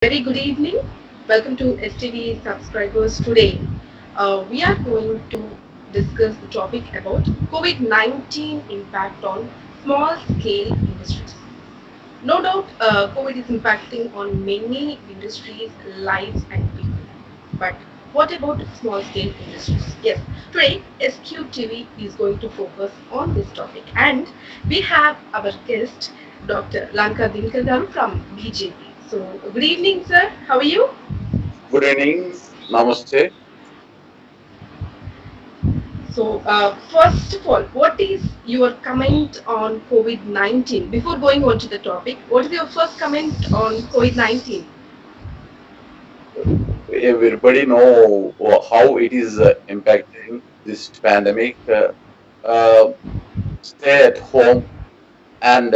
Very good evening. Welcome to STV subscribers. Today, we are going to discuss the topic about COVID-19 impact on small scale industries. No doubt, COVID is impacting on many industries, lives, and people. But what about small scale industries? Yes, today SQTV is going to focus on this topic, and we have our guest, Dr. Lanka Dinkadam from BJP. So, good evening, sir. How are you? Good evening. Namaste. So, first of all, what is your comment on COVID 19? Before going on to the topic, what is your first comment on COVID 19? Everybody know how it is impacting this pandemic. Stay at home and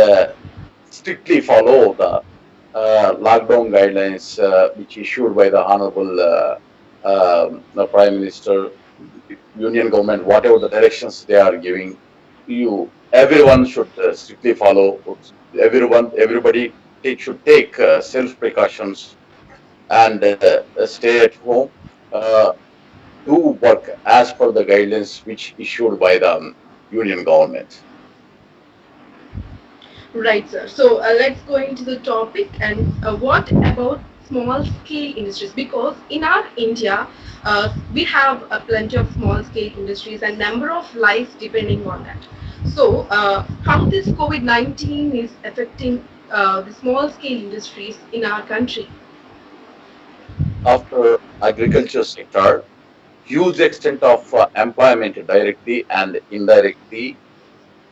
strictly follow the lockdown guidelines which issued by the Honorable the Prime Minister, Union Government, whatever the directions they are giving. Everyone should strictly follow. Everybody should take self precautions and stay at home, uh, do work as per the guidelines which issued by the union government. Right, sir. So let's go into the topic. And what about small scale industries? Because in our India, we have plenty of small scale industries and number of lives depending on that. So, how this COVID 19 is affecting the small scale industries in our country? After agriculture sector, huge extent of employment directly and indirectly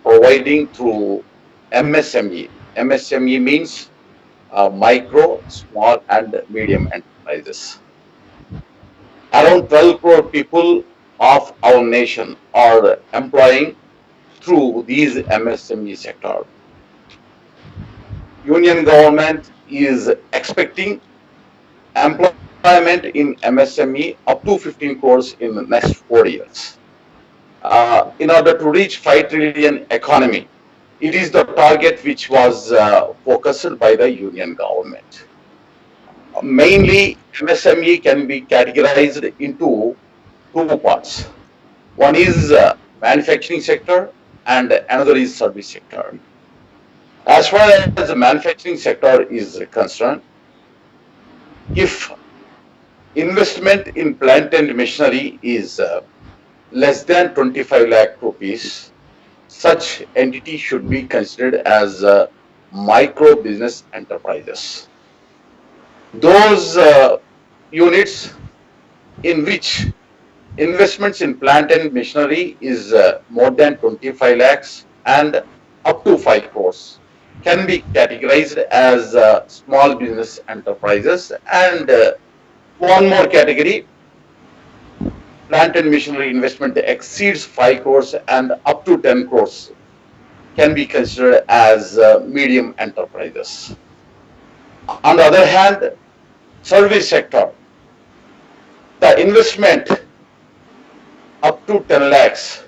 providing through MSME. MSME means micro, small and medium enterprises. Around 12 crore people of our nation are employing through these MSME sector. Union government is expecting employment in MSME up to 15 crores in the next 4 years. In order to reach 5 trillion economy, it is the target which was focused by the union government. Mainly, MSME can be categorized into two parts. One is manufacturing sector and another is service sector. As far as the manufacturing sector is concerned, if investment in plant and machinery is less than 25 lakh rupees, such entity should be considered as micro business enterprises. Those units in which investments in plant and machinery is more than 25 lakhs and up to 5 crores can be categorized as small business enterprises. And one more category, plant and machinery investment exceeds 5 crores and up to 10 crores can be considered as medium enterprises. On the other hand, service sector, the investment up to 10 lakhs,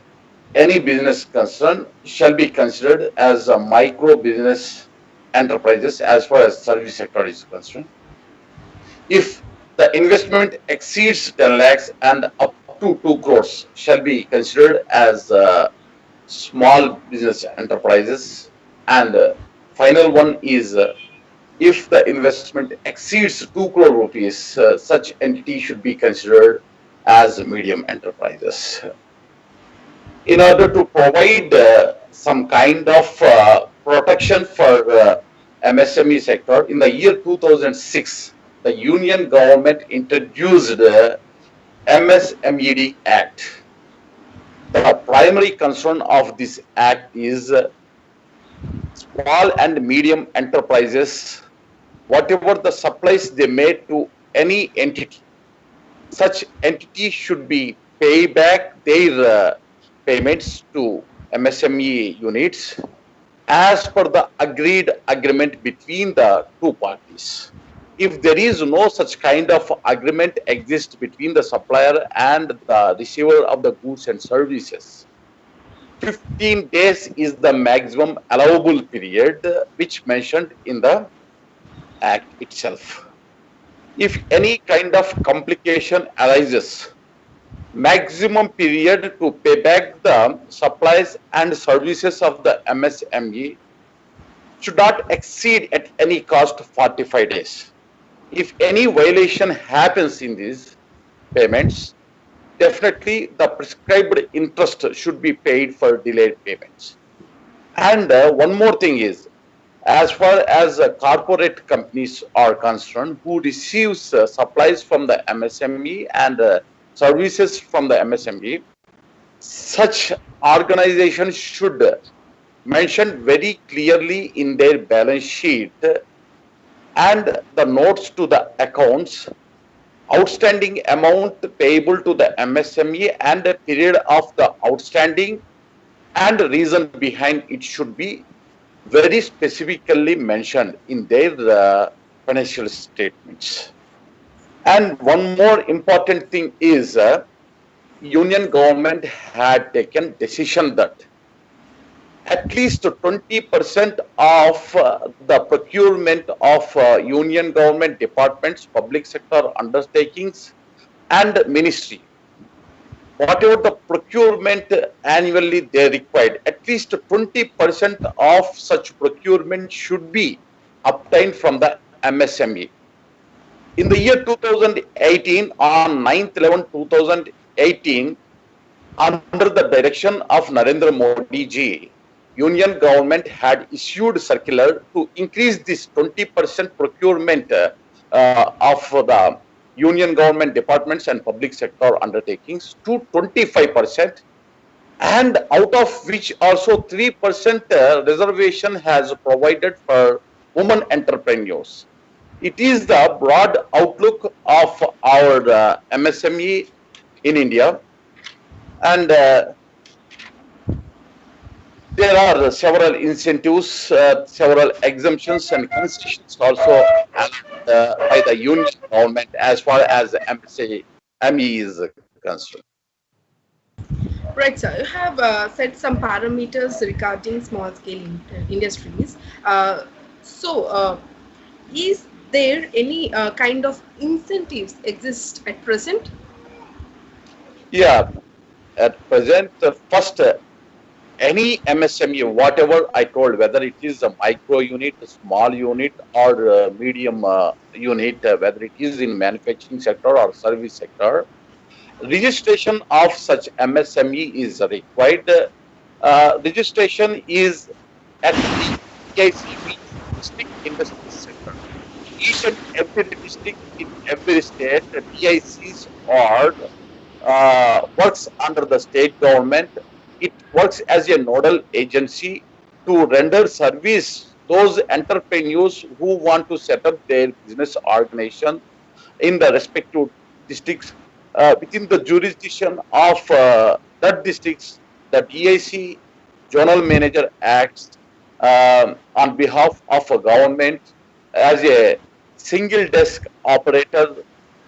any business concern shall be considered as a micro business enterprises as far as service sector is concerned. If the investment exceeds 10 lakhs and up to 2 crores shall be considered as small business enterprises. And final one is if the investment exceeds 2 crore rupees, such entity should be considered as medium enterprises. In order to provide some kind of protection for MSME sector, in the year 2006, the Union government introduced the MSMED Act. The primary concern of this act is small and medium enterprises, whatever the supplies they made to any entity, such entity should be pay back their payments to MSME units as per the agreed agreement between the two parties. If there is no such kind of agreement exists between the supplier and the receiver of the goods and services, 15 days is the maximum allowable period which mentioned in the act itself. If any kind of complication arises, maximum period to pay back the supplies and services of the MSME should not exceed at any cost 45 days. If any violation happens in these payments, definitely the prescribed interest should be paid for delayed payments. And one more thing is, as far as corporate companies are concerned, who receives supplies from the MSME and services from the MSME, such organizations should mention very clearly in their balance sheet and the notes to the accounts outstanding amount payable to the MSME and the period of the outstanding and reason behind it should be very specifically mentioned in their financial statements. And one more important thing is union government had taken decision that at least 20% of the procurement of union government departments, public sector undertakings, and ministry, whatever the procurement annually they required, at least 20% of such procurement should be obtained from the MSME. In the year 2018, on 9/11/2018, under the direction of Narendra Modi ji, Union government had issued circular to increase this 20% procurement of the union government departments and public sector undertakings to 25%, and out of which also 3% reservation has provided for women entrepreneurs. It is the broad outlook of our MSME in India, and there are several incentives, several exemptions and concessions also by the union government as far as ME is concerned. Right, sir. You have set some parameters regarding small scale industries. So, is there any kind of incentives exist at present? Yeah, at present, first, any MSME, whatever I told, whether it is a micro unit, a small unit, or a medium unit, whether it is in manufacturing sector or service sector, registration of such MSME is required. Registration is at the DICB district industry center. Each and every district in every state, the DICs are works under the state government. It works as a nodal agency to render service those entrepreneurs who want to set up their business organization in the respective districts within the jurisdiction of that districts. The DIC General Manager acts on behalf of a government as a single desk operator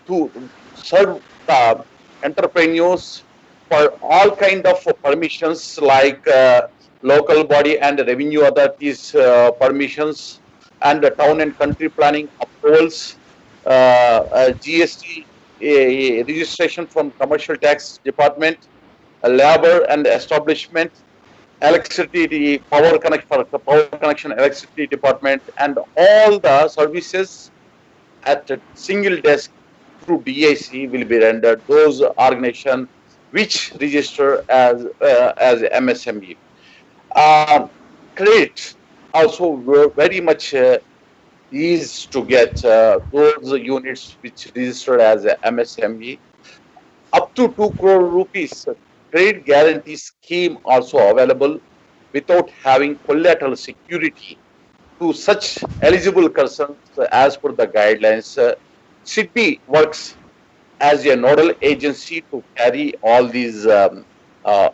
to serve the entrepreneurs for all kind of permissions like local body and revenue authorities permissions and town and country planning approvals, GST registration from commercial tax department, labor and establishment, electricity power connect for power connection electricity department, and all the services at a single desk through DIC will be rendered those organizations which register as MSME. Um, Credit also were very much easy to get those units which registered as MSME. Up to 2 crore rupees credit guarantee scheme also available without having collateral security to such eligible persons as per the guidelines. SIDBI works as a nodal agency to carry all these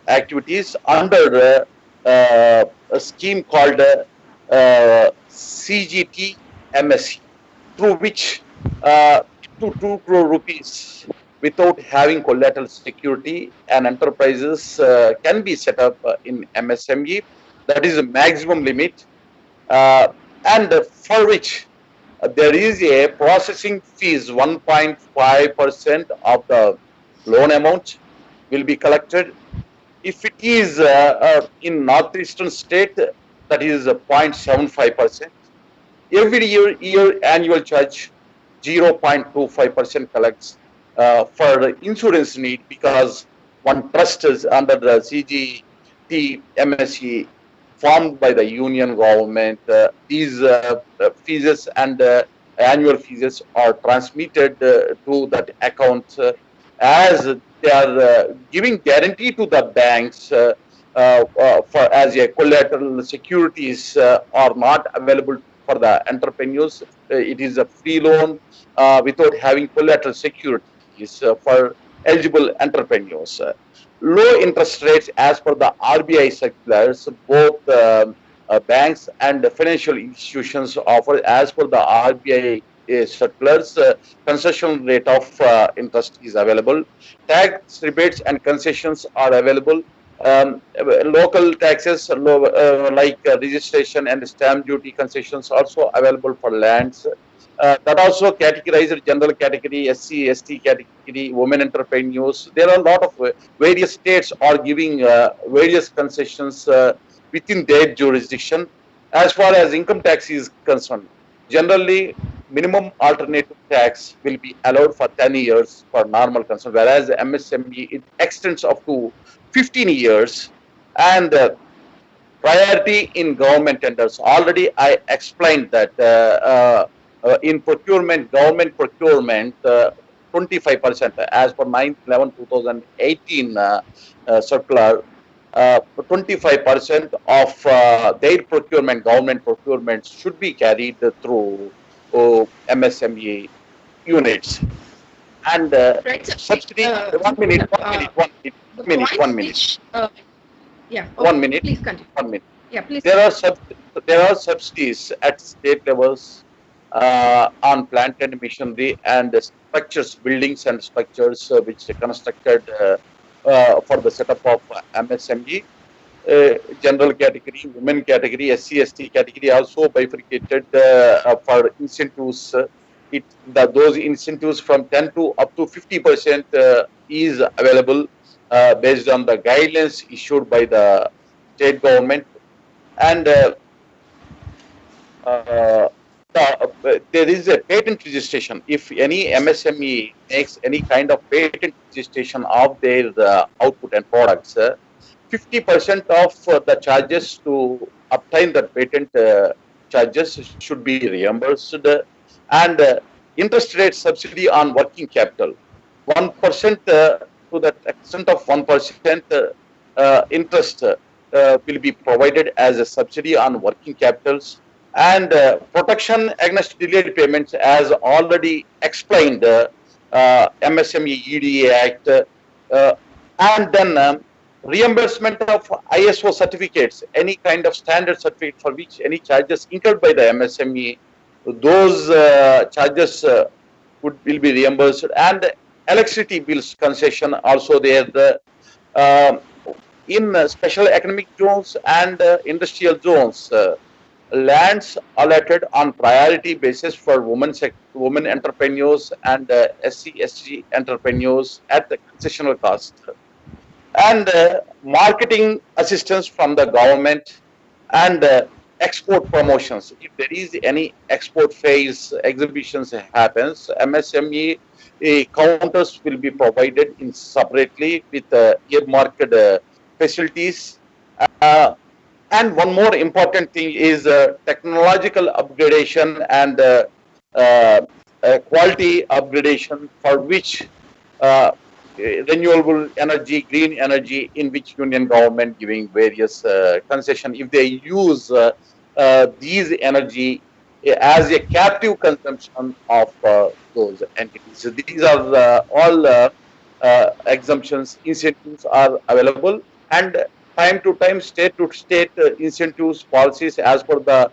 activities under a scheme called CGT MSE, through which to 2 crore rupees without having collateral security and enterprises can be set up in MSME. That is a maximum limit, uh, and for which there is a processing fees 1.5% of the loan amount will be collected. If it is in northeastern state, that is 0.75%. Every year annual charge 0.25% collects for the insurance need, because one trust is under the CGT MSE formed by the union government. These fees and annual fees are transmitted to that account, as they are giving guarantee to the banks for as a collateral. Securities are not available for the entrepreneurs. It is a free loan without having collateral securities for eligible entrepreneurs. Low interest rates as per the RBI circulars, both banks and financial institutions offer as per the RBI circulars. Concession rate of interest is available. Tax rebates and concessions are available. Local taxes like registration and stamp duty concessions also available for lands. That also categorized general category, SC, ST category, women entrepreneurs. There are a lot of various states are giving various concessions within their jurisdiction. As far as income tax is concerned, generally minimum alternative tax will be allowed for 10 years for normal concern, whereas MSME it extends up to 15 years. And priority in government tenders. Already I explained that in procurement, government procurement, 25% as per 9/11/2018 circular, 25% of their procurement, government procurement, should be carried through MSME units. And Right. So, subsidy, one minute, the one minute, points one minute, which, yeah, one okay, minute, please continue. one minute. Yeah, please There are continue. there are subsidies at state levels on plant and machinery and structures, buildings and structures which are constructed for the setup of MSME. General category, women category, SC, ST category also bifurcated for incentives. Those incentives from 10 to up to 50% is available based on the guidelines issued by the state government. And uh, there is a patent registration. If any MSME makes any kind of patent registration of their output and products, 50% of the charges to obtain the patent charges should be reimbursed. And interest rate subsidy on working capital, 1% to the extent of 1% interest will be provided as a subsidy on working capitals. And protection against delayed payments, as already explained, MSME EDA Act, and then reimbursement of ISO certificates, any kind of standard certificate for which any charges incurred by the MSME, those charges will be reimbursed. And electricity bills concession also there. Um in special economic zones and industrial zones, lands allotted on priority basis for women entrepreneurs and SC, SG entrepreneurs at the concessional cost. And marketing assistance from the government, and export promotions. If there is any export phase exhibitions happens, MSME counters will be provided in separately with earmarked facilities. Uh, and one more important thing is technological upgradation and uh, quality upgradation, for which uh, renewable energy, green energy, in which union government giving various concession if they use these energy as a captive consumption of those entities. So these are all exemptions, incentives are available. And time to time, state to state incentives policies as per the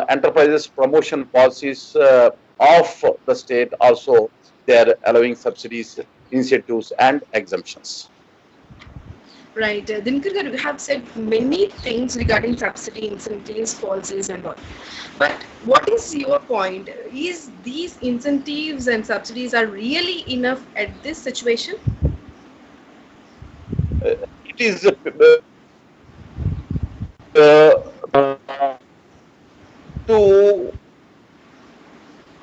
enterprises promotion policies of the state also, they are allowing subsidies, incentives and exemptions. Right. Dinkar garu, you have said many things regarding subsidy, incentives, policies, and all. But what is your point? Is these incentives and subsidies are really enough at this situation? It is to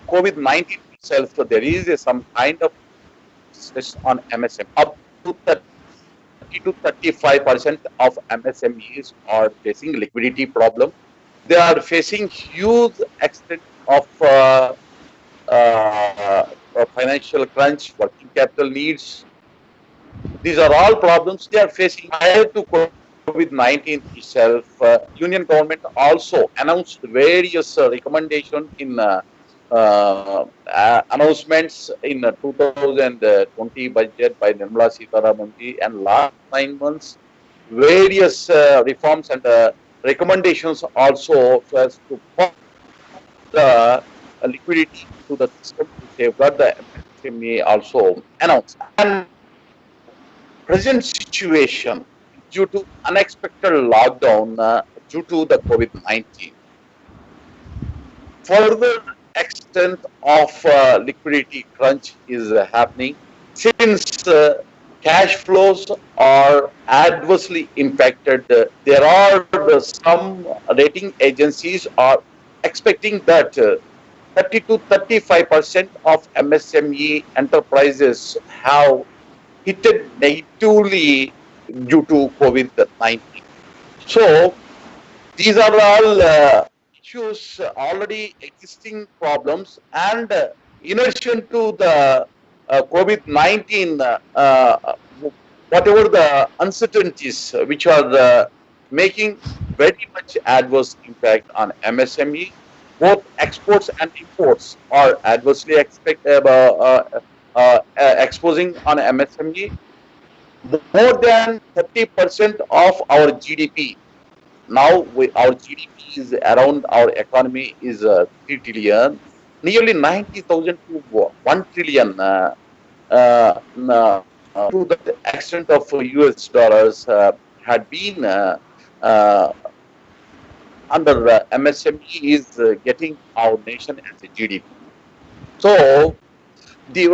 COVID-19 itself, so there is some kind of stress on MSM. Up to 30 to 35% of MSMEs are facing liquidity problem. They are facing huge extent of financial crunch, working capital needs. These are all problems they are facing prior to COVID-19 itself. Union government also announced various recommendation in announcements in 2020 budget by Nirmala Sitharaman ji, and last 9 months various reforms and recommendations also so as to put the liquidity to the system to safeguard the MSME also announced. And present situation due to unexpected lockdown due to the COVID-19, further extent of liquidity crunch is happening since cash flows are adversely impacted. There are some rating agencies are expecting that 30 to 35% of MSME enterprises have hit negatively due to COVID-19. So these are all issues already existing problems, and in addition to the COVID-19, whatever the uncertainties which are making very much adverse impact on MSME, both exports and imports are adversely exposing on MSME. More than 30% of our GDP now, our GDP is around, our economy is 3 trillion, nearly 90,000 to 1 trillion, to that extent of US dollars had been uh, under MSME is getting our nation as a GDP. So, the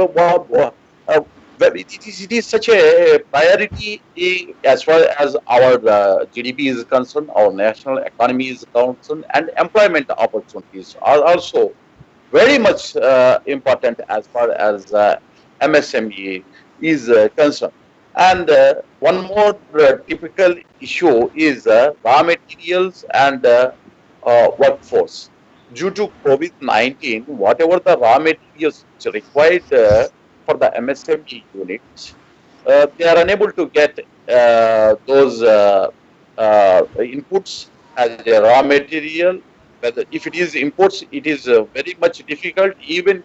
it is such a priority as far as our GDP is concerned, our national economy is concerned, and employment opportunities are also very much important as far as MSME is concerned. And one more typical issue is raw materials and workforce. Due to COVID-19, whatever the raw materials required for the MSME units, they are unable to get those inputs as a raw material. Whether if it is imports, it is very much difficult. Even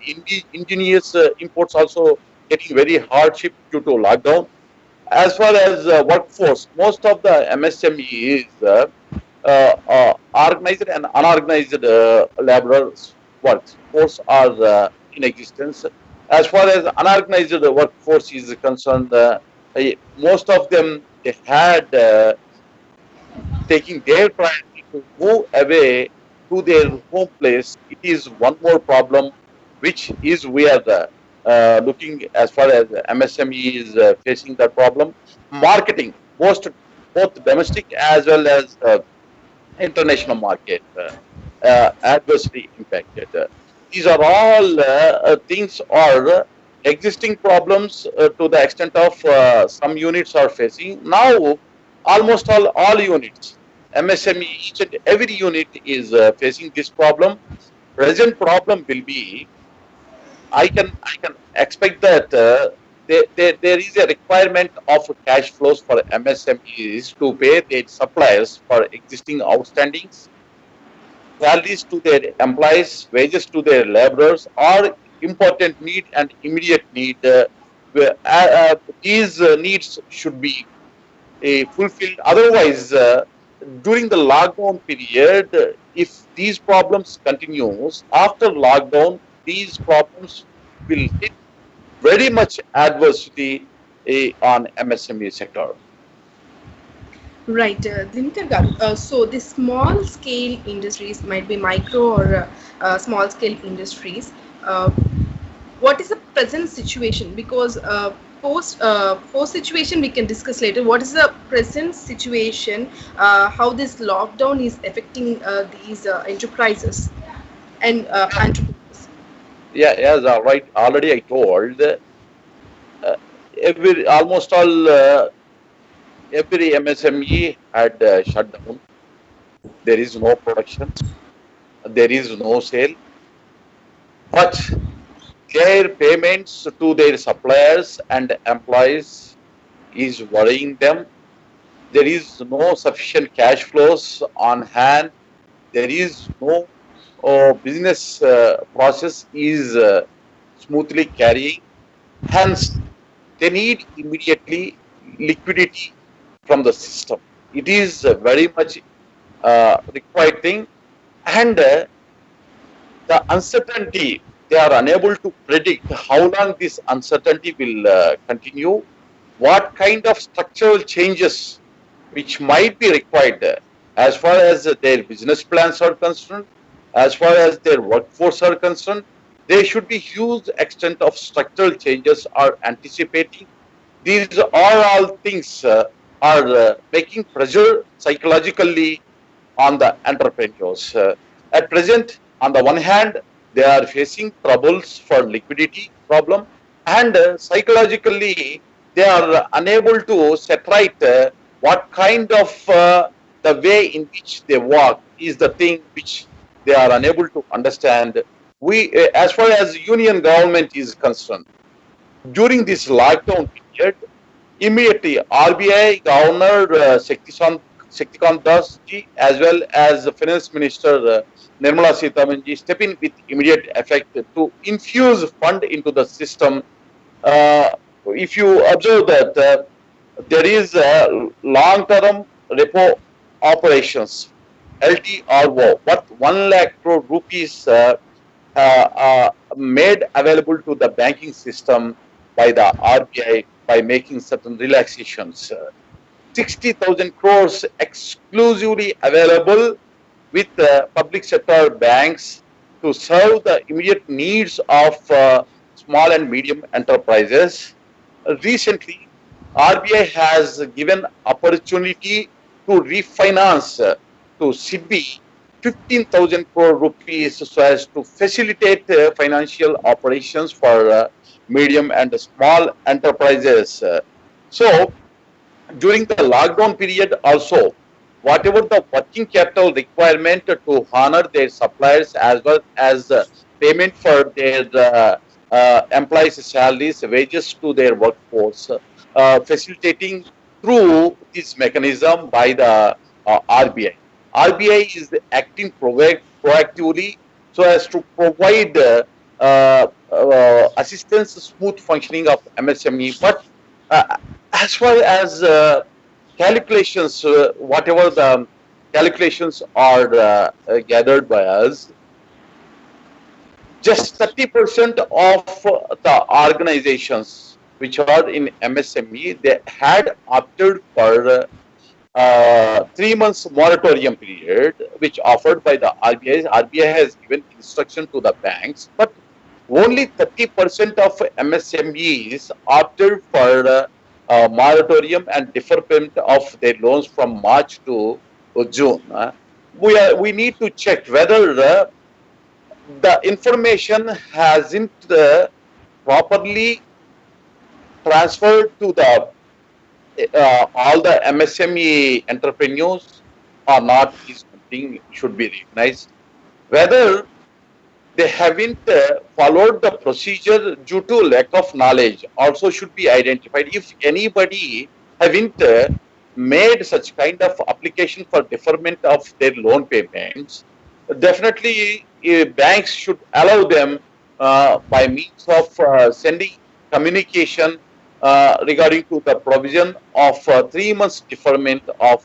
indigenous imports also getting very hardship due to lockdown. As far as workforce, most of the MSME is organized and unorganized laborers workforce are in existence. As far as unorganized workforce is concerned, most of them they had taking their priority to move away to their home place. It is one more problem, which is we are looking as far as MSME is facing that problem. Marketing, both domestic as well as international market adversely impacted. These are all things are existing problems to the extent of some units are facing. Now, almost all units, MSME, each and every unit is facing this problem. Present problem will be, I can expect that there is a requirement of cash flows for MSMEs to pay their suppliers for existing outstandings, salaries to their employees, wages to their laborers, are important need and immediate need. These needs should be fulfilled. Otherwise, during the lockdown period, if these problems continues after lockdown, these problems will hit very much adversity on MSME sector. Right, Dinakar garu. So the small scale industries might be micro or small scale industries. Uh, what is the present situation? Because post situation we can discuss later. What is the present situation? How this lockdown is affecting these enterprises and entrepreneurs? Yeah, yes, right. Already I told every almost all every MSME had shut down. There is no production. There is no sale. But their payments to their suppliers and employees is worrying them. There is no sufficient cash flows on hand. There is no business process is smoothly carrying. Hence, they need immediately liquidity from the system. It is very much required thing, and the uncertainty, they are unable to predict how long this uncertainty will continue, what kind of structural changes which might be required as far as their business plans are concerned, as far as their workforce are concerned. There should be huge extent of structural changes are anticipating. These are all things are making pressure psychologically on the entrepreneurs. At present, on the one hand, they are facing troubles for liquidity problem, and psychologically they are unable to set right what kind of the way in which they work is the thing which they are unable to understand. We, as far as union government is concerned, during this lockdown period, immediately, RBI Governor Shaktikant Das ji, as well as the Finance Minister Nirmala Sitharaman ji, step in with immediate effect to infuse fund into the system. Uh, if you observe that there is long-term repo operations, LTRO, worth 1 lakh crore rupees made available to the banking system by the RBI by making certain relaxations. 60,000 crores exclusively available with public sector banks to serve the immediate needs of small and medium enterprises. Recently, RBI has given opportunity to refinance to SIDBI 15,000 crore rupees so as to facilitate financial operations for medium and small enterprises. So, during the lockdown period also, whatever the working capital requirement to honor their suppliers as well as payment for their employees' salaries, wages to their workforce, facilitating through this mechanism by the RBI. RBI is acting proactively so as to provide assistance, smooth functioning of MSME. But uh, as far as calculations, whatever the calculations are gathered by us, just 30% of the organizations which are in MSME, they had opted for 3 months moratorium period, which offered by the RBI. RBI has given instruction to the banks, but only 30% of MSMEs opted for moratorium and defer payment of their loans from March to June. We need to check whether the information hasn't properly transferred to the all the MSME entrepreneurs or not is something should be recognized. Whether they haven't followed the procedure due to lack of knowledge also should be identified. If anybody haven't made such kind of application for deferment of their loan payments, definitely banks should allow them by means of sending communication regarding to the provision of 3 months deferment of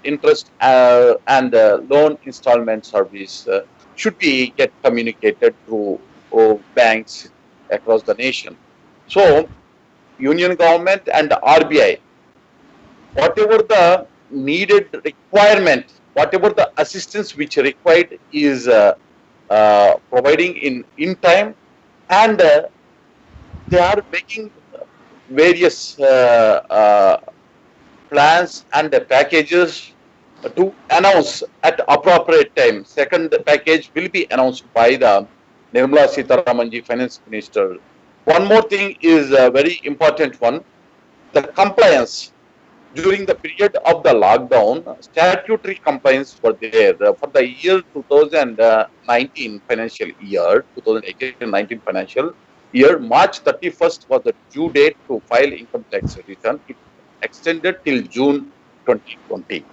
interest and loan installment service should be get communicated through banks across the nation. So, union government and RBI, whatever the needed requirement, whatever the assistance which required is providing in time, and they are making various plans and packages to announce at appropriate time. Second package will be announced by the Nirmala Sitharamanji, Finance Minister. One more thing is a very important one: the compliance. During the period of the lockdown, statutory compliance were there. For the year 2019 financial year, 2018-19 financial year, March 31st was the due date to file income tax return. It extended till June 2020.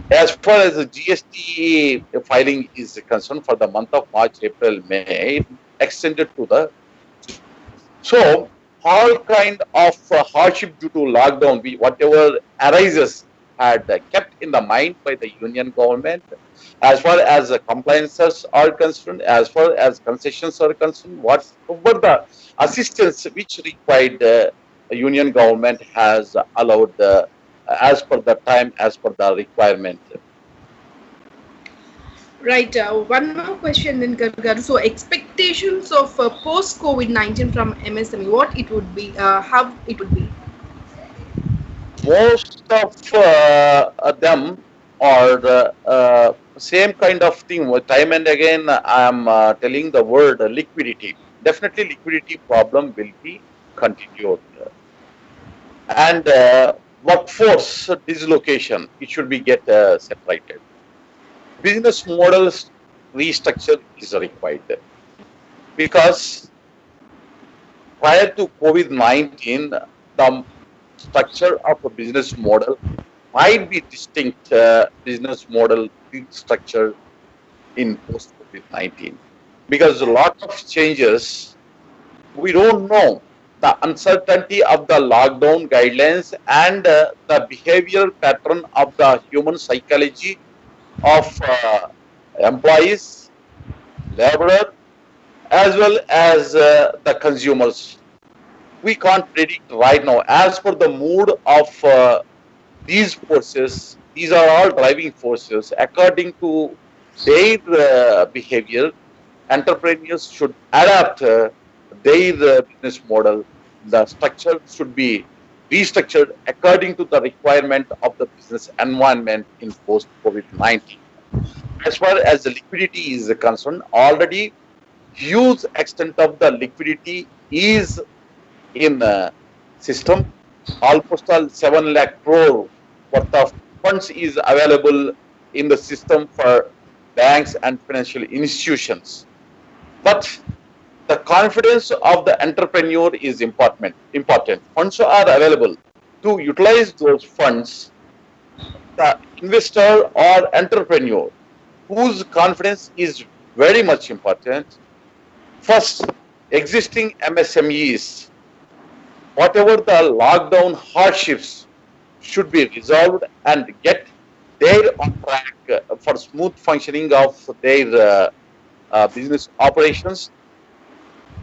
As far as the GST filing is concerned, for the month of March, April, May, it extended to the June. So all kind of hardship due to lockdown, whatever arises, had kept in the mind by the union government. As far as the compliances are concerned, as far as concessions are concerned, whatever the assistance which required, the union government has allowed as per the time, as per the requirement. Right. One more question then, Gargaru. So, expectations of post COVID-19 from MSME, what it would be, how it would be. Most of them are the same kind of thing. Time and again, I am telling the word liquidity. Definitely, liquidity problem will be continued. And workforce dislocation, it should be get separated. Business models restructure is required, because prior to COVID-19, the structure of a business model might be distinct business model structure in post COVID-19, because a lot of changes we don't know. The uncertainty of the lockdown guidelines and the behavioral pattern of the human psychology of employees, laborer, as well as the consumers. We can't predict right now. As per the mood of these forces, these are all driving forces. According to their behavior, entrepreneurs should adapt their business model. The structure should be restructured according to the requirement of the business environment in post COVID-19. As far as the liquidity is concerned, already huge extent of the liquidity is in system. Almost all 7 lakh crore worth of funds is available in the system for banks and financial institutions. But the confidence of the entrepreneur is important. Funds are available. To utilize those funds, the investor or entrepreneur whose confidence is very much important. First, existing MSMEs, whatever the lockdown hardships, should be resolved and get their on track for smooth functioning of their business operations.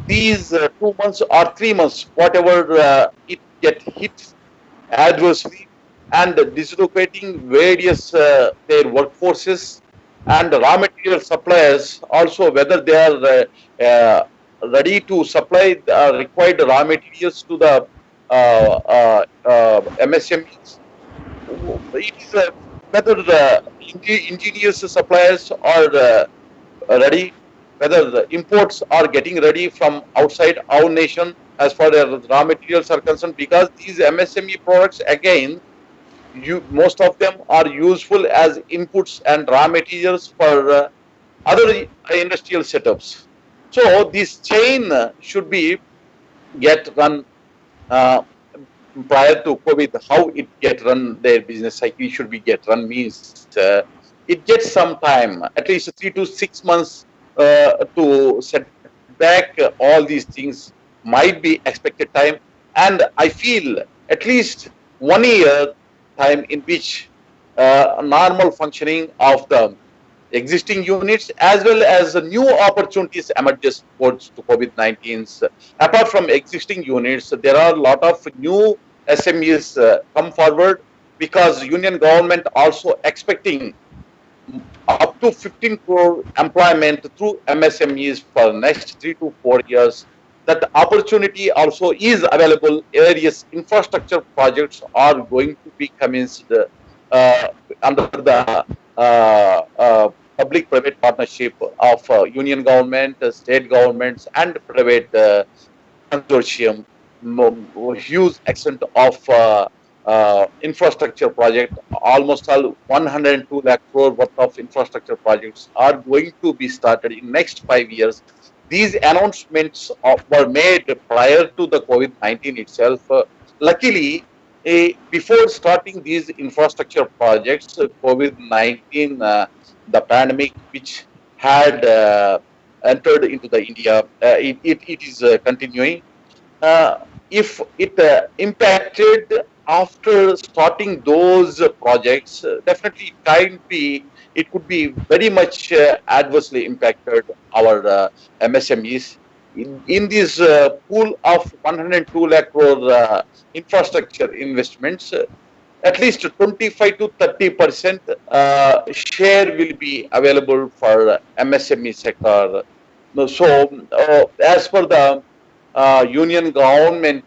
These 2 months or 3 months, whatever it get hit adversely, and dislocating various their workforces and raw material suppliers also, whether they are ready to supply the required raw materials to the MSMEs. It is whether the ingenious suppliers are ready, whether the imports are getting ready from outside our nation as far as raw materials are concerned, because these MSME products, again, most of them are useful as inputs and raw materials for other industrial setups. So this chain should be get run uh, prior to COVID. How it get run, their business cycle should be get run means it gets some time, at least 3 to 6 months to set back all these things might be expected time. And I feel at least 1 year time in which normal functioning of the existing units as well as the new opportunities emerges towards to COVID-19. Apart from existing units, there are a lot of new SMEs come forward, because union government also expecting up to 15 crore employment through MSMEs for next 3 to 4 years. That opportunity also is available. Various infrastructure projects are going to be commenced uh, under the public-private partnership of union government, state governments, and private consortium. Huge extent of infrastructure project, almost all 102 lakh crore worth of infrastructure projects are going to be started in next 5 years. These announcements were made prior to the COVID-19 itself. Luckily, before starting these infrastructure projects, COVID-19, the pandemic which had entered into the India, it is continuing. uh, if it impacted after starting those projects, definitely it could be very much adversely impacted our MSMEs. In this pool of 102 lakh crore infrastructure investments, at least 25 to 30% share will be available for MSME sector. So, as per the union government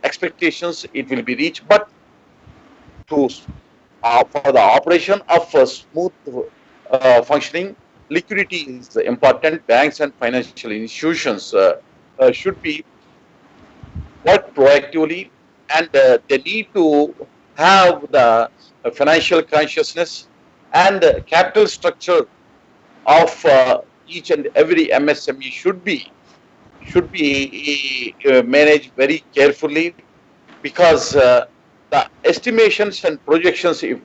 expectations, it will be reached. But to for the operation of a smooth functioning, liquidity is important. Banks and financial institutions should be work proactively, and they need to have the financial consciousness and capital structure of each and every MSME should be managed very carefully, because the estimations and projections, if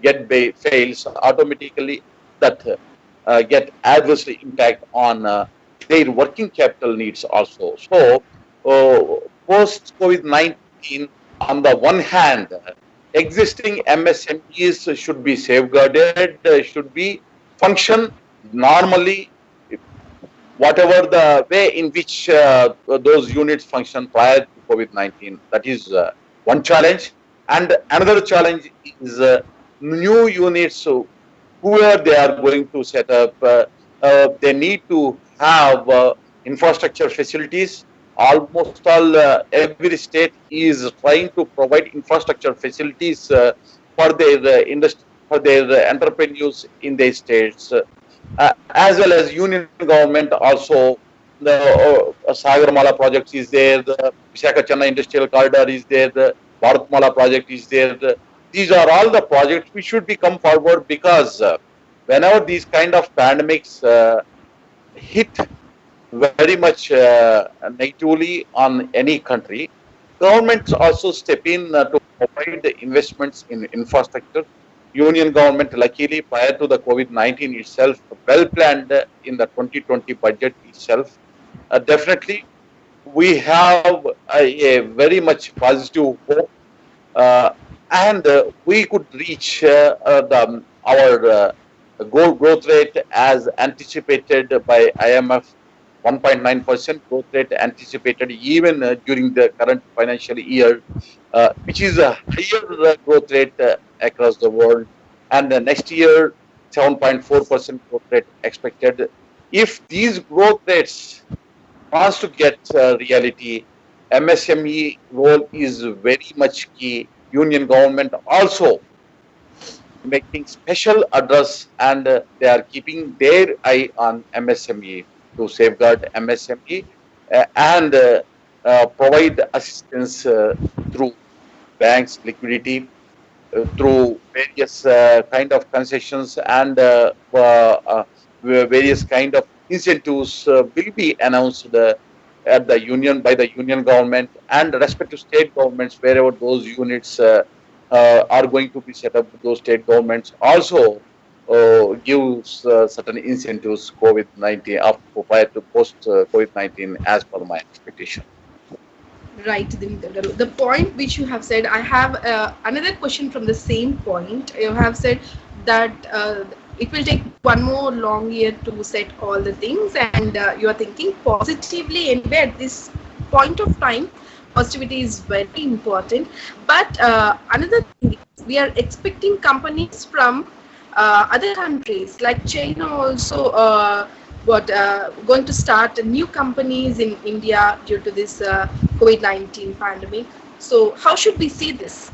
fails, automatically that get adversely impact on their working capital needs also. So post COVID-19, on the one hand, existing MSMEs should be safeguarded, should be function normally, whatever the way in which those units function prior to COVID-19. That is one challenge. And another challenge is new units. So whoever they are going to set up, they need to have infrastructure facilities. Almost all every state is trying to provide infrastructure facilities for their industry, for their entrepreneurs in their states, as well as union government also. The Sagarmala project is there, the Visakhapatnam Chennai Industrial Corridor is there, the Bharatmala project is there. These are all the projects which should be come forward, because whenever these kind of pandemics hit very much negatively on any country, governments also step in to provide the investments in infrastructure. Union government, luckily, prior to the COVID-19 itself, well planned in the 2020 budget itself. Definitely, we have a very much positive hope, uh, and we could reach our growth rate as anticipated by IMF. 1.9% growth rate anticipated even during the current financial year, which is a higher growth rate across the world. And next year, 7.4% growth rate expected. If these growth rates wants to get reality, MSME role is very much key. Union government also making special address, and they are keeping their eye on MSME to safeguard MSME and provide assistance through banks liquidity, through various kind of concessions, and various kind of incentives will be announced at the union by the union government and respective state governments wherever those units are going to be set up. Those state governments also gives certain incentives COVID-19 after prior to post COVID-19, as per my expectation. Right, Dinitha Garu. The point which you have said, I have another question from the same point. You have said that it will take one more long year to set all the things, and you are thinking positively embed this point of time, positivity is very important. But another thing is we are expecting companies from other countries like China also what going to start new companies in India due to this COVID-19 pandemic. So how should we see this?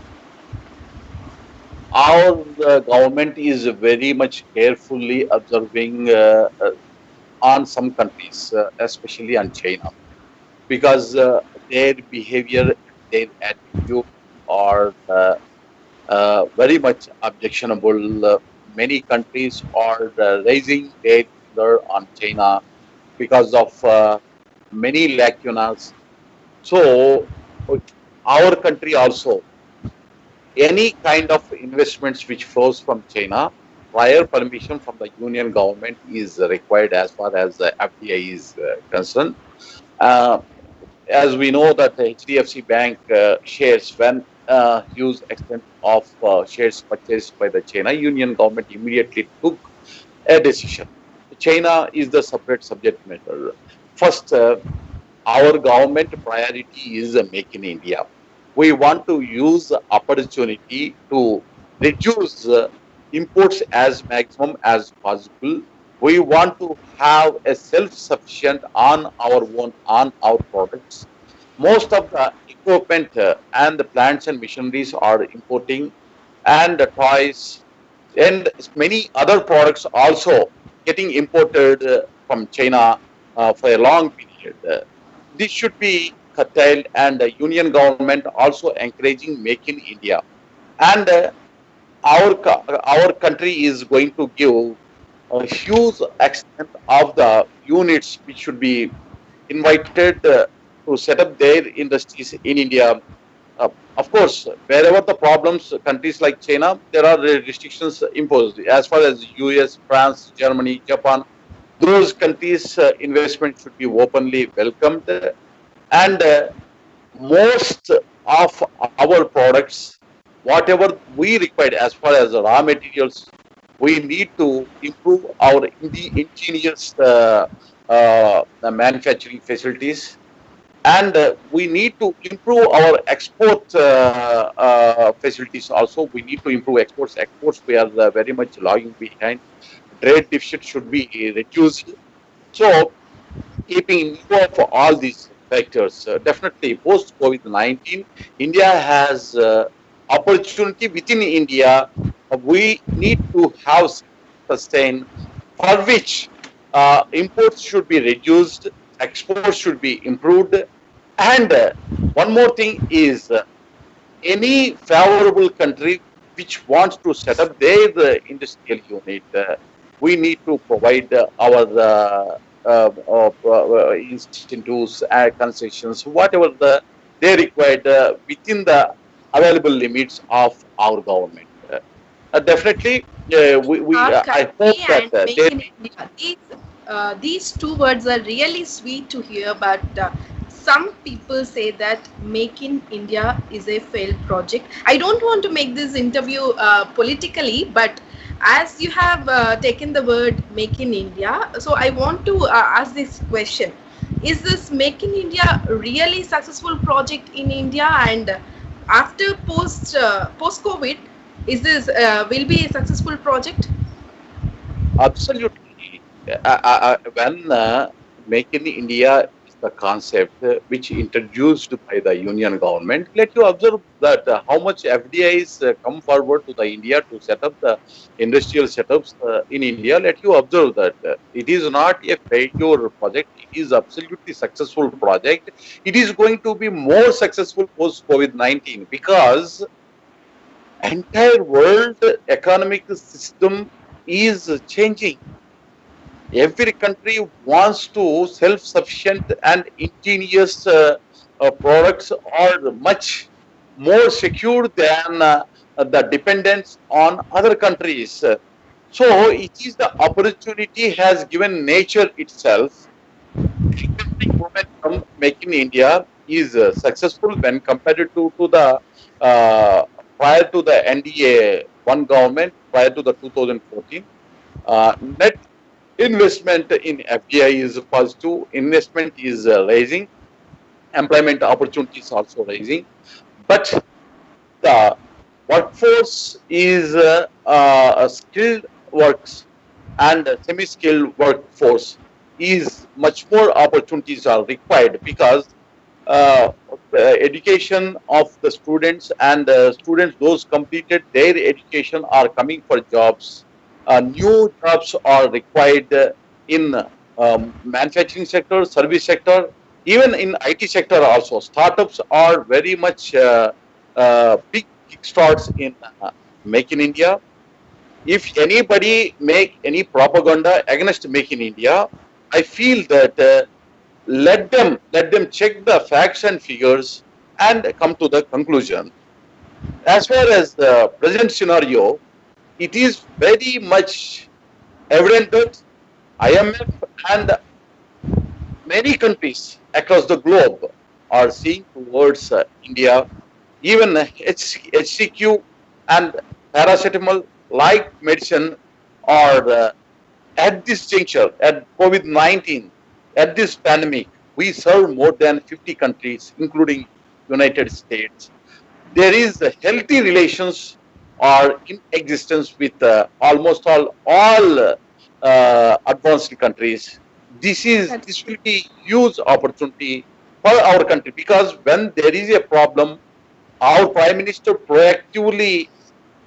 Our government is very much carefully observing on some countries, especially on China, because their behavior, their attitude are very much objectionable. Many countries are raising their finger on China because of many lacunas. So, our country also, any kind of investments which flows from China, prior permission from the union government is required as far as the FDI is concerned. Uh, as we know that the HDFC Bank shares, when huge extent of shares purchased by the China, union government immediately took a decision. China is the separate subject matter. First, our government priority is Make in India. We want to use the opportunity to reduce imports as maximum as possible. We want to have a self-sufficient on our own on our products. Most of the equipment and the plants and machineries are importing, and the toys and many other products also getting imported from China for a long period. This should be curtailed, and the union government also encouraging Make in India. And our country is going to give a huge extent of the units which should be invited to set up their industries in India. Of course, wherever the problems, countries like China, there are restrictions imposed. As far as US, France, Germany, Japan, those countries' investment should be openly welcomed. And most of our products, whatever we require as far as raw materials, we need to improve our ingenious manufacturing facilities, and we need to improve our export facilities also. We need to improve exports we are very much lagging behind. Trade deficit should be reduced. So keeping in view of all these factors, definitely post COVID-19, India has opportunity within India. We need to have sustain, for which imports should be reduced, exports should be improved. And one more thing is any favorable country which wants to set up their industrial unit, we need to provide our incentives, concessions, whatever they required within the available limits of our government. Definitely, Our I hope country that and make in India. These two words are really sweet to hear, but some people say that Make in India is a failed project. I don't want to make this interview politically, but as you have taken the word Make in India, so I want to ask this question. Is this Make in India really successful project in India, and after post COVID, is this will be a successful project? absolutely. When Make in India is the concept which introduced by the union government, let you observe that how much FDIs come forward to the India to set up the industrial setups in India. Let you observe that it is not a failure project. It is absolutely successful project. It is going to be more successful post COVID-19 because entire world economic system is changing. Every country wants to self-sufficient and ingenious products are much more secure than the dependence on other countries. So it is the opportunity has given nature itself. Economic momentum making India is successful when compared to the uh, prior to the NDA one government, prior to the 2014. Net investment in FDI is positive. Investment is rising. employment opportunities also rising, but the workforce is a skilled works and semi-skilled workforce is much more opportunities are required because uh, education of the students and students those completed their education are coming for jobs. New jobs are required in manufacturing sector, service sector, even in IT sector also. Startups are very much big kickstarts in Make in India. If anybody make any propaganda against Make in India, I feel that let them check the facts and figures and come to the conclusion. As far as the present scenario, it is very much evident that IMF and many countries across the globe are seeing towards India. Even HCQ and paracetamol like medicine are at this juncture, at COVID-19, at this pandemic, we serve more than 50 countries, including United States. There is a healthy relations are in existence with almost all advanced countries. This That's will be huge opportunity for our country because when there is a problem, our Prime Minister proactively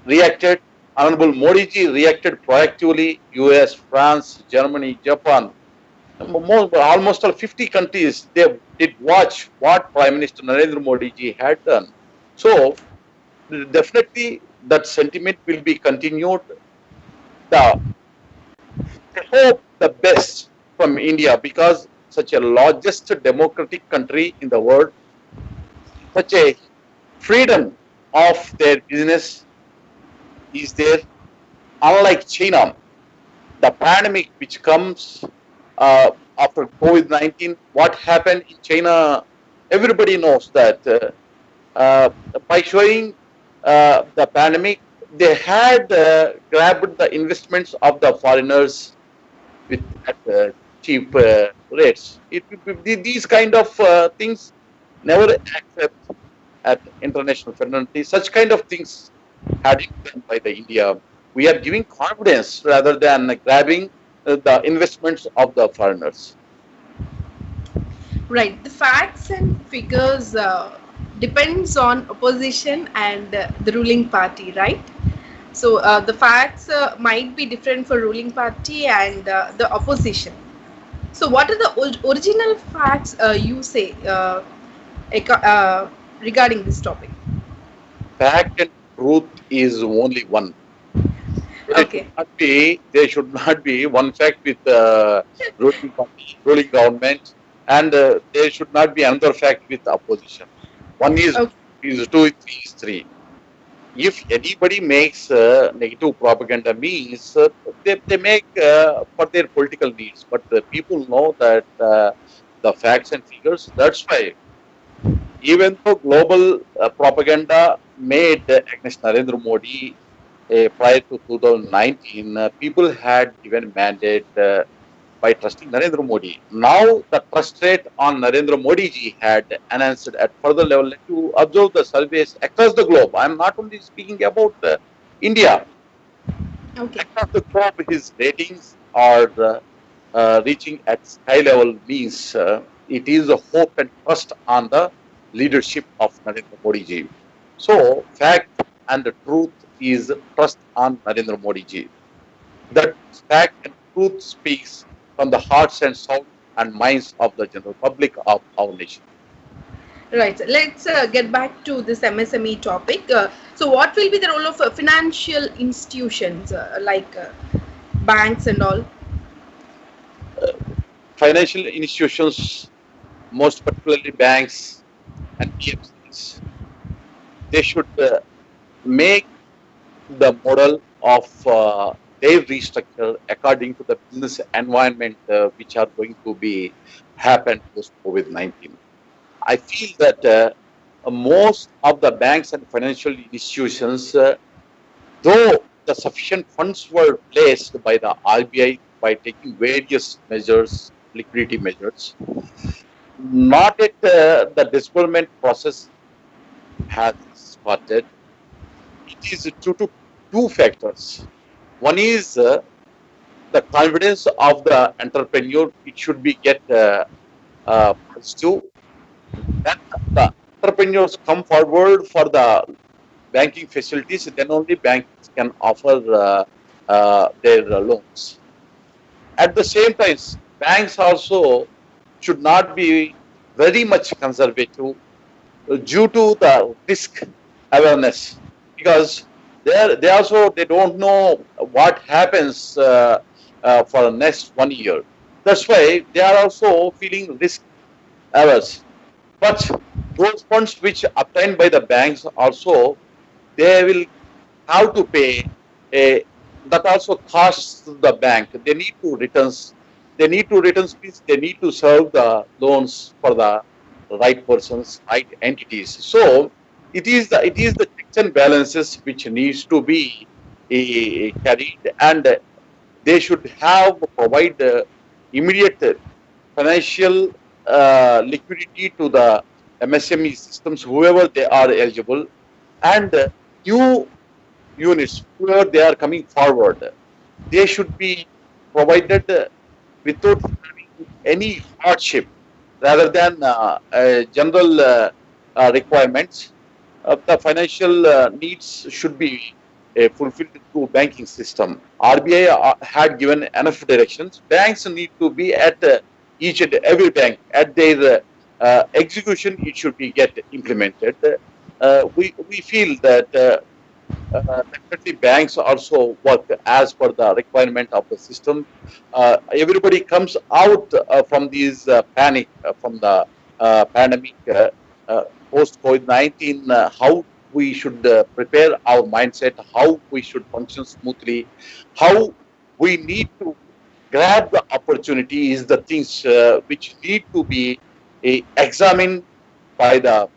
reacted. Honorable Modi ji reacted proactively. US, France, Germany, Japan, almost all 50 countries they did watch what Prime Minister Narendra Modi ji had done. So definitely that sentiment will be continued. The I hope the best from India because such a largest democratic country in the world, such a freedom of their business is there. Unlike China, the pandemic which comes after COVID-19, what happened in China, everybody knows that uh, by showing the pandemic, they had grabbed the investments of the foreigners with at cheap rates. These kind of things never accept at international fraternity. Such kind of things had been done by the India. We are giving confidence rather than grabbing the investments of the foreigners. right. The facts and figures depends on opposition and the ruling party, right? So the facts might be different for ruling party and the opposition. So what are the original facts you say regarding this topic? Fact and truth is only one. Okay. There should not be one fact with ruling party, ruling government, and there should not be another fact with opposition. One Okay. is two, three is three. If anybody makes negative propaganda means they make for their political needs, but the people know that the facts and figures. That's why even though global propaganda made against Narendra Modi prior to 2019, people had given mandate by trusting Narendra Modi. Now the trust rate on Narendra Modi ji had enhanced at further level. Let you observe the surveys across the globe. I am not only speaking about India. Okay. Across the globe, his ratings are reaching at sky level means it is a hope and trust on the leadership of Narendra Modi ji. So, fact and the truth is trust on Narendra Modi ji. That fact and truth speaks from the hearts and souls and minds of the general public of our nation. Right. So let's get back to this MSME topic. So, what will be the role of financial institutions like banks and all? Financial institutions, most particularly banks and PFCs, they should make the model of their restructure according to the business environment which are going to be happen post COVID-19. I feel that most of the banks and financial institutions, though the sufficient funds were placed by the RBI by taking various measures, liquidity measures, not yet the disbursement process has started. It is due to two factors. One is the confidence of the entrepreneur. It should be get positive. Then the entrepreneurs come forward for the banking facilities. Then only banks can offer their loans. At the same time, banks also should not be very much conservative due to the risk awareness, because they also they don't know what happens for next 1 year. That's why they are also feeling risk averse. But those funds which obtained by the banks also, they will have to pay a, that also costs the bank. They need to returns. They need to returns means they need to serve the loans for the right persons, right entities. So it is the checks and balances which needs to be carried, and they should have provide immediate financial liquidity to the MSME systems, whoever they are eligible, and new units where they are coming forward, they should be provided without having any hardship, rather than general requirements. The financial needs should be fulfilled through banking system. RBI had given enough directions. Banks need to be at each and every bank at their execution. It should be get implemented. We feel that definitely banks also work as per the requirement of the system. Everybody comes out from these panic from the pandemic post COVID-19. How we should prepare our mindset, how we should function smoothly, how we need to grab the opportunity is the things which need to be examined by the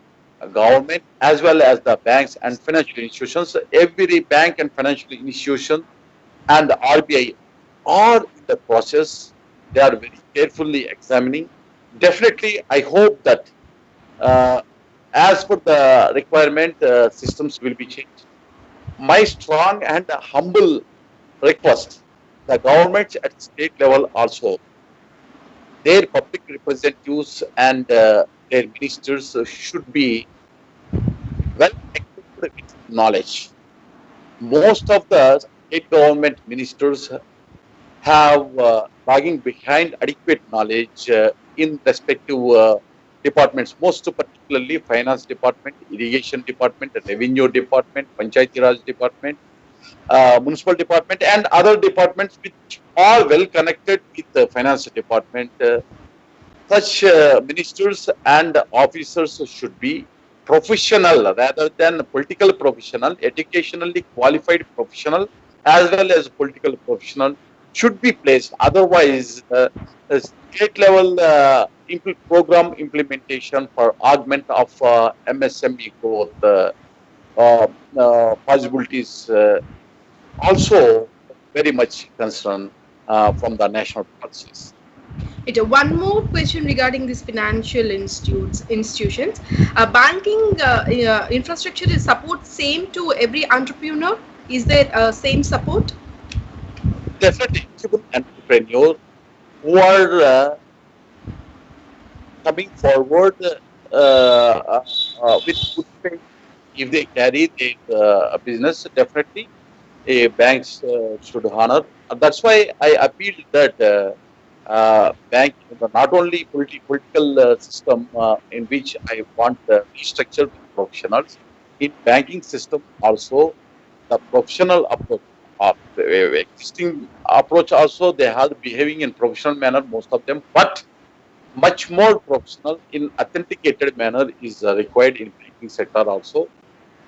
government as well as the banks and financial institutions. Every bank and financial institution and the RBI are in the process. They are very carefully examining. Definitely, I hope that uh, as per the requirement, systems will be changed. My strong and humble request, the governments at state level also, their public representatives and their ministers should be well equipped with knowledge. Most of the state government ministers have lagging behind adequate knowledge in respective departments, most particularly finance department, irrigation department, revenue department, panchayati raj department, municipal department, and other departments which are well connected with the finance department. Such ministers and officers should be professional rather than political professional, educationally qualified professional as well as political professional should be placed. Otherwise, state level program implementation for augment of MSME growth uh, possibilities also very much concern from the national policies. One more question regarding these financial institutions. Banking infrastructure is support same to every entrepreneur. Is there same support? Definitely, entrepreneurs who are coming forward with good faith, if they carry their business, definitely banks should honor. That's why I appeal that bank, not only political system in which I want restructure with professionals, in banking system also the professional approach of existing approach also they are behaving in professional manner, most of them, but much more professional in authenticated manner is required in banking sector also.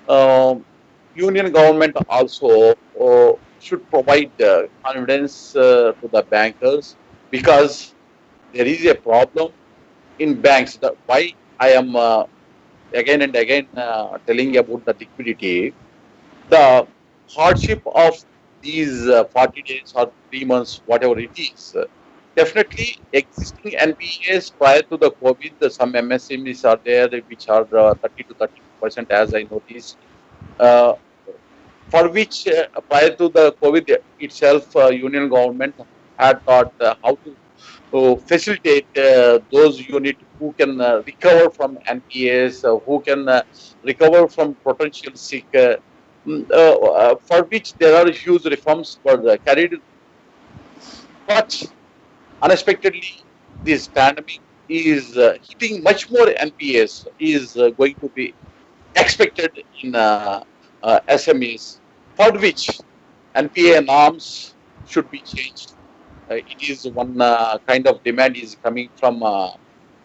Um, Union government also should provide confidence to the bankers, because there is a problem in banks. Why I am again and again telling about the liquidity, the hardship of these 40 days or 3 months, whatever it is. Definitely, existing NPAs prior to the COVID, some MSMEs are there which are 30 to 32%, as I noticed, uh, for which prior to the COVID itself, Union government had thought how to facilitate those units who can recover from NPAs, who can recover from potential sick, for which there are huge reforms were carried, but unexpectedly, this pandemic is hitting much more NPS is going to be expected in SMEs, for which NPA norms should be changed. It is one kind of demand is coming from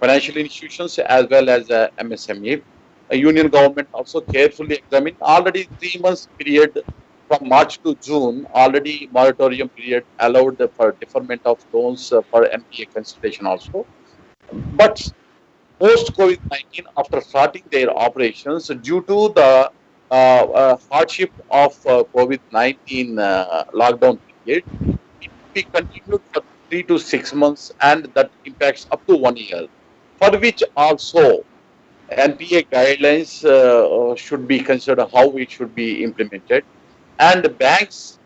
financial institutions as well as MSME. Union government also carefully examined already 3 months period from March to June. Already moratorium period allowed for deferment of loans for NPA consideration also. But post COVID-19, after starting their operations, due to the hardship of COVID-19 lockdown period, be continued for 3 to 6 months, and that impacts up to 1 year, for which also NPA guidelines should be considered how it should be implemented, and banks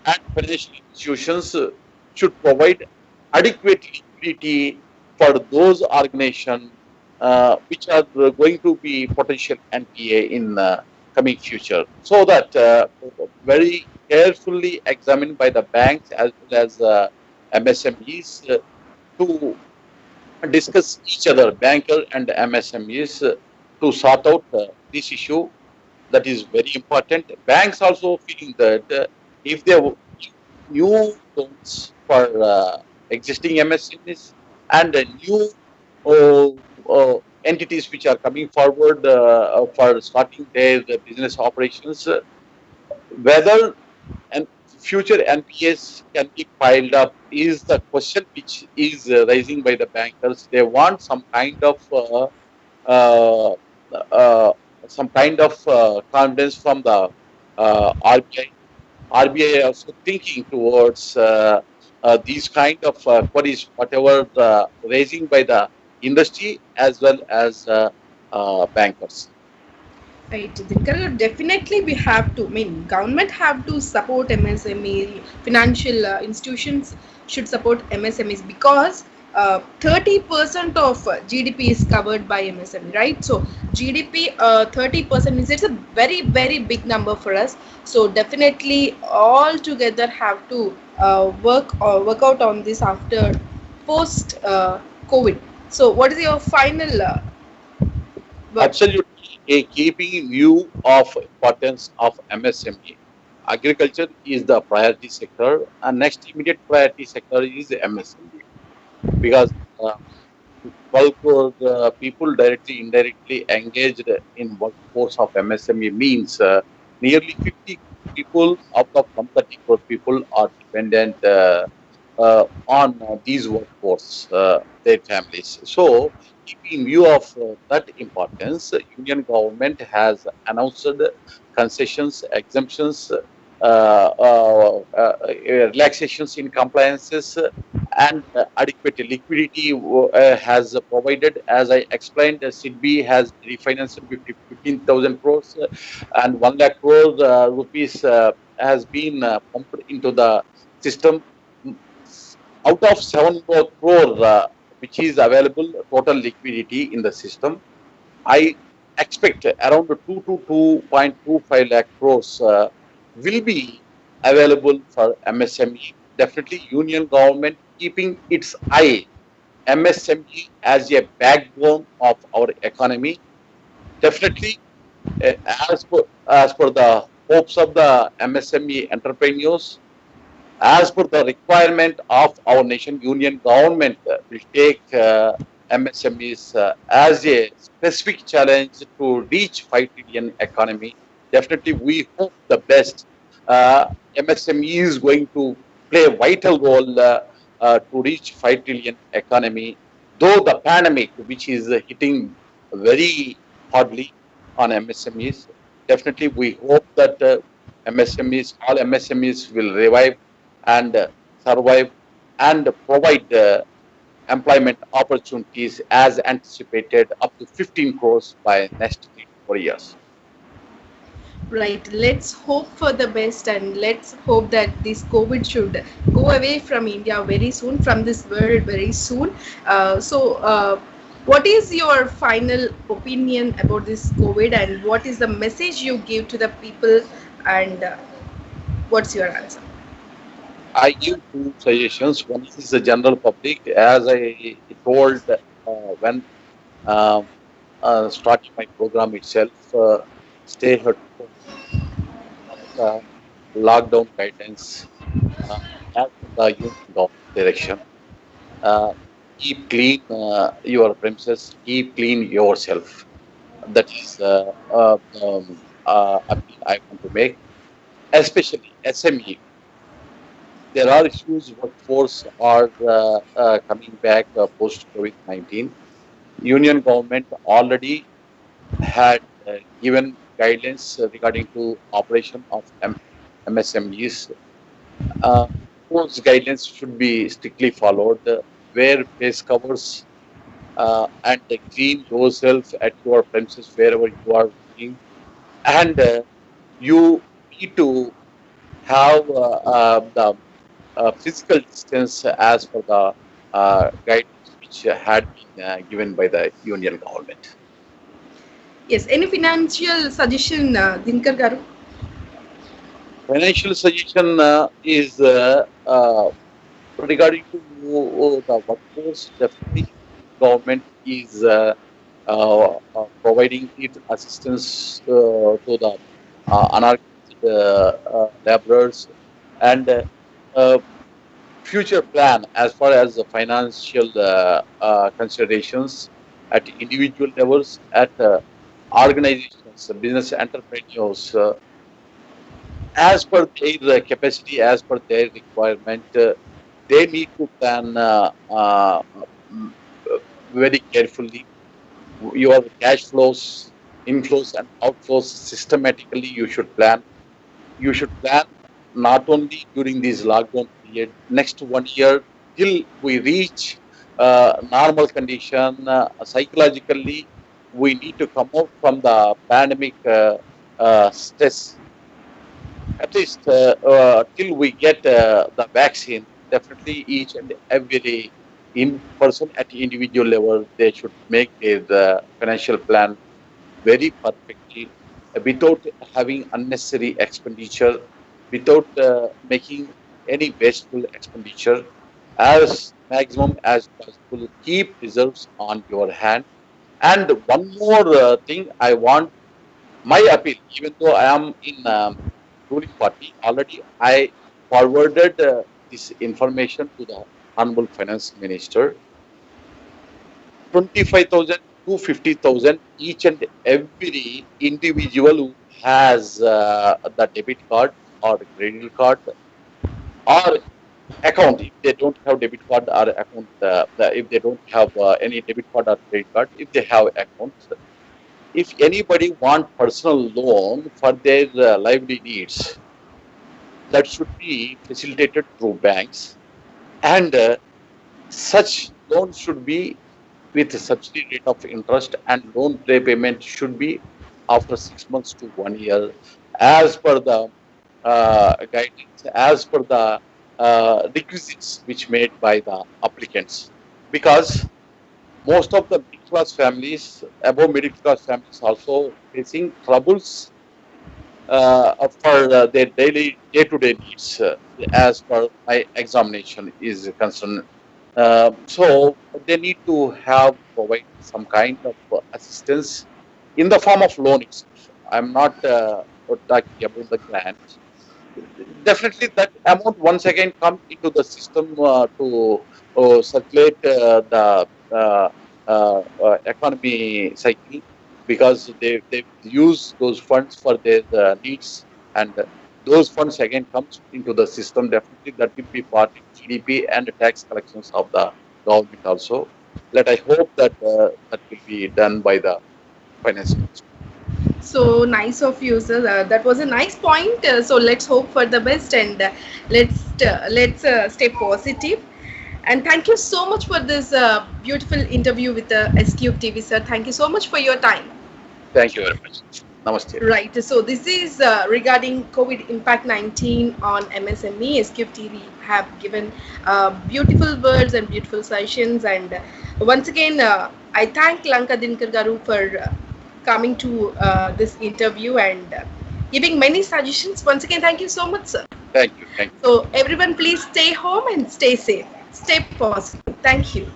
and financial institutions should provide adequate liquidity for those organizations which are going to be potential NPA in coming future, so that very carefully examined by the banks as well as MSMEs to discuss each other, banker and MSMEs, to sort out this issue. That is very important. Banks also feeling that if they give new loans for existing MSMEs and new uh, entities which are coming forward for starting their business operations, whether and future NPS can be piled up is the question which is rising by the bankers. They want uh, uh, some kind of confidence from the RBI. RBI also thinking towards these kind of queries, whatever raising by the industry as well as bankers. Right, Dinkar, definitely we have to. I mean, government have to support MSME. Financial institutions should support MSMEs because 30% of GDP is covered by MSME, right? So GDP 30% is it's a very big number for us. So definitely all together have to work out on this after post COVID. So what is your final word? Absolutely, a keeping view of importance of MSME. Agriculture is the priority sector, and next immediate priority sector is MSME, because 12 crore people directly, indirectly engaged in workforce of MSME means nearly 50 people out of 130 crore people are dependent on these workforce, their families. So, keeping view of that importance, Union government has announced concessions, exemptions, relaxations in compliances, and adequate liquidity has provided. As I explained, SIDBI has refinanced 15,000 crores and 1 lakh crore rupees has been pumped into the system. Mm, Out of 7 crore which is available total liquidity in the system, I expect around 2 to 2.25 lakh crores will be available for MSME. Definitely, Union government keeping its eye MSME as a backbone of our economy. Definitely, uh, as per the hopes of the MSME entrepreneurs, as per the requirement of our nation, Union government will take MSMEs as a specific challenge to reach 5 trillion economy. Definitely, we hope the best. MSME is going to play a vital role to reach 5 trillion economy. Though the pandemic, which is hitting very hardly on MSMEs, definitely we hope that MSMEs, all MSMEs will revive and survive and provide employment opportunities as anticipated up to 15 crores by next 3 to 4 years. Right. Let's hope for the best and let's hope that this COVID should go away from India very soon, from this world very soon. What is your final opinion about this COVID and what is the message you give to the people and what's your answer? I give two suggestions. One is the general public, as I told when um, starting my program itself, stay at home, the lockdown guidance uh, as per the union government direction. Uh, keep clean your premises, keep clean yourself. That is appeal I want to make, especially SME. There are issues workforce are coming back post COVID-19. Union government already had given guidelines regarding to operation of MSMEs. Uh, those guidelines should be strictly followed. Wear face covers and clean yourself at your premises wherever you are working. And you need to have the physical distance as per the guidelines which had been given by the union government. Yes, any financial suggestion, Dinkar Garu? Financial suggestion is regarding to the workforce. Definitely, government is providing its assistance to the unorganized laborers and uh, future plan as far as the financial considerations at individual levels, at organizations, business entrepreneurs, as per their capacity, as per their requirement, they need to plan mm, very carefully your cash flows, inflows and outflows systematically. You should plan not only during this lockdown period, next 1 year till we reach normal condition. Psychologically, we need to come out from the pandemic stress. At least till we get the vaccine. Definitely, each and every in person at individual level, they should make their financial plan very perfectly, without having unnecessary expenditure, without making any wasteful expenditure. As maximum as possible, keep reserves on your hand. And one more thing I want, my appeal, even though I am in ruling party, already I forwarded this information to the Honorable Finance Minister. 25,000 to 50,000 each and every individual who has the debit card or credit card or account. If they don't have debit card or account, if they don't have any debit card or credit card, if they have accounts, if anybody want personal loan for their lively needs, that should be facilitated through banks, and such loans should be with a subsidy rate of interest, and loan repayment should be after 6 months to 1 year, as per the guidelines, as per the requisites which made by the applicants. Because most of the middle class families, above middle class families, also facing troubles for their daily day-to-day needs, as per my examination is concerned. So they need to have provide some kind of assistance in the form of loan itself. I'm not talking about the grant. Definitely, that amount once again come into the system to circulate the economy cycle, because they use those funds for their needs, and those funds again comes into the system. Definitely, that will be part in GDP and the tax collections of the government also. Let I hope that that will be done by the finance minister. So nice of you, sir. That was a nice point. So let's hope for the best and let's stay positive. And thank you so much for this beautiful interview with the STube TV, sir. Thank you so much for your time. Thank you very much. Namaste. Right. So this is regarding COVID impact 19 on MSME. SQF TV have given beautiful words and beautiful sessions. And once again, I thank Lanka Dinkar Garu for coming to this interview and giving many suggestions. Once again, thank you so much, sir. Thank you. Thank you. So everyone, please stay home and stay safe. Stay positive. Thank you.